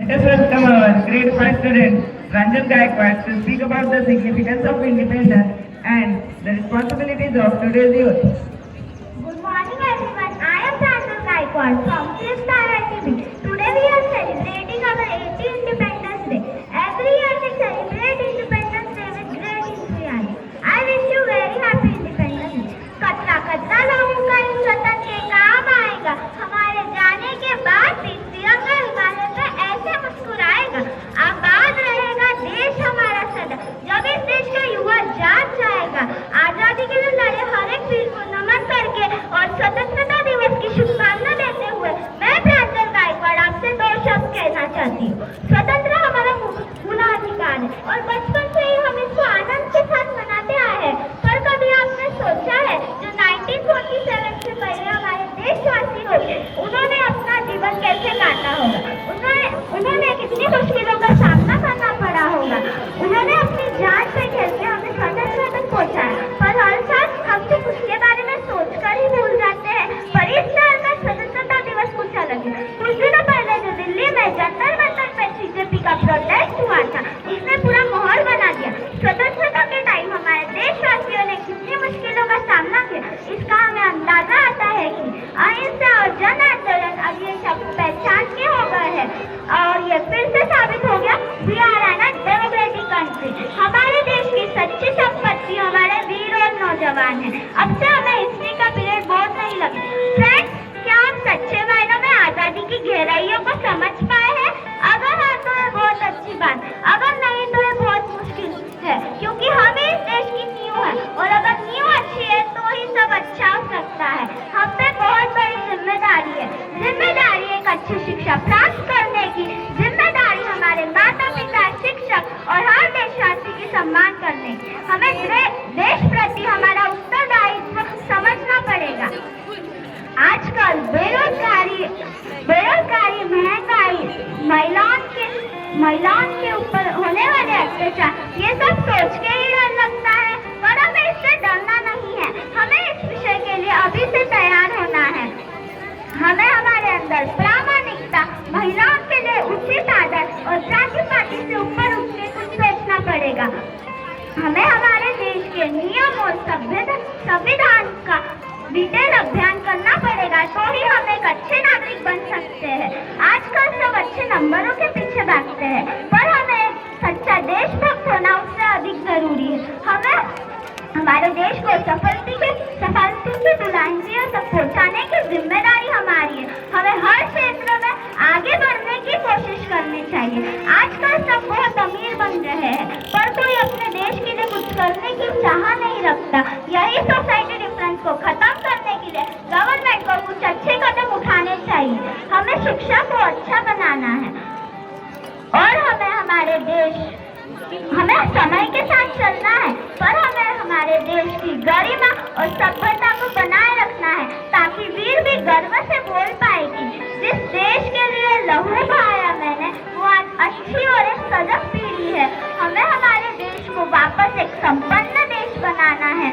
Let us welcome our grade 5 student Ranjan Gaikwad to speak about the significance of independence and the responsibilities of today's youth. Good morning everyone. I am Ranjan Gaikwad from 5th IITB. Today we are celebrating our 80th Independence Day. Every year we celebrate Independence Day with great enthusiasm. I wish you very happy Independence Day. कचरा कचरा लोगों का इन वतन के काम आएगा. हमारे जाने के बाद भी तिरंगा हिमालय पे ऐसे मुस्कुराएगा. आबाद रहेगा देश हमारा सदा. जब इस देश का युवा जाग जाएगा. आजादी के लिए लड़े हर एक वीर को नमन करके और स्वतंत्रता दिवस की शुभकामना देते हुए मैं प्रांजल गायकवाड़ आपसे दो शब्द कहना चाहती हूँ. स्वतंत्र हमारा मूलाधिकार है और बचपन से ही हम इसको आनंद के साथ मनाते आए हैं. पर कभी आपने सोचा है जो 1947 से पहले हमारे देशवासी होंगे उन्होंने अपना जीवन कैसे काटा होगा. उन्होंने कितनी मुश्किलों का सामना करना पड़ा होगा. उन्होंने अपनी जान पे खेलते हमें स्वतंत्रता तक पहुँचाया. पर हर साल हम सिर्फ उसके बारे में सोचकर ही भूल जाते हैं. पर इस साल का स्वतंत्रता दिवस कुछ अलग है. कुछ दिनों पहले जो दिल्ली में जंतर मंतर पे बीजेपी का प्रोटेस्ट हुआ था इसने पूरा माहौल बना दिया. स्वतंत्रता के टाइम हमारे देशवासियों ने कितनी मुश्किलों का सामना किया इसका हमें अंदाजा आता है कि अहिंसा और जन आंदोलन अब ये शब्द पहचान के हो गए हैं और ये फिर से साबित हो गया we are an democratic country. हमारे देश की सच्ची संपत्ति हमारे वीर और नौजवान है. अब से हमें हिस्ट्री का पीरियड बोर्ड नहीं लगे. फ्रेंड्स, क्या हम सच्चे मायनों में आजादी की गहराइयों को समझ पाए हैं? अगर हाँ तो ये बहुत अच्छी बात. अगर नहीं तो ये बहुत मुश्किल है क्योंकि हम इस देश की नींव है और अगर नींव अच्छी है तो ही सब अच्छा हो सकता है. हम पे बहुत बड़ी जिम्मेदारी है. जिम्मेदारी एक अच्छी शिक्षा प्राप्त करने की. जिम्मेदारी हमारे माता पिता शिक्षक और हर देशवासी की सम्मान करने की. हमें देश प्रति हमारा उत्तरदायित्व समझना पड़ेगा. आजकल बेरोजगारी महंगाई महिलाओं के ऊपर होने वाले अत्याचार ये सब सोच के ही डर लगता है. पर हमें इससे डरना नहीं है. हमें इस विषय के लिए अभी से तैयार होना है. हमें हमारे अंदर प्रामाणिकता, महिलाओं के लिए उचित आदर और जाति पाति से ऊपर उठ के कुछ सोचना पड़ेगा. हमें हमारे देश के नियम और संविधान का डिटेल अध्ययन करना पड़ेगा तो ही हम एक अच्छे नागरिक बन सकते हैं. आजकल सब अच्छे नंबरों के पीछे भागते हैं पर हमें सच्चा देशभक्त होना उससे अधिक जरूरी है. हमें हमारे देश को सफलता की दुल्हनिया तक पहुंचाने की जिम्मेदारी हमारी है. हमें हर क्षेत्र में आगे बढ़ने की कोशिश करनी चाहिए. आजकल सब बहुत अमीर बन रहे हैं पर कोई अपने देश के लिए कुछ करने की चाह नहीं रखता. यही सोसाइटी डिफरेंस को खत्म करने के लिए गवर्नमेंट को कुछ अच्छे कदम उठाने चाहिए. हमें शिक्षा को अच्छा बनाना है और हमें समय के साथ चलना है पर हमें हमारे देश की गरिमा और सभ्यता को बनाए रखना है ताकि वीर भी गर्व से बोल पाए कि जिस देश के लिए लहू बहाया मैंने वो आज अच्छी और एक सजग पीढ़ी है. हमें हमारे देश को वापस एक संपन्न देश बनाना है.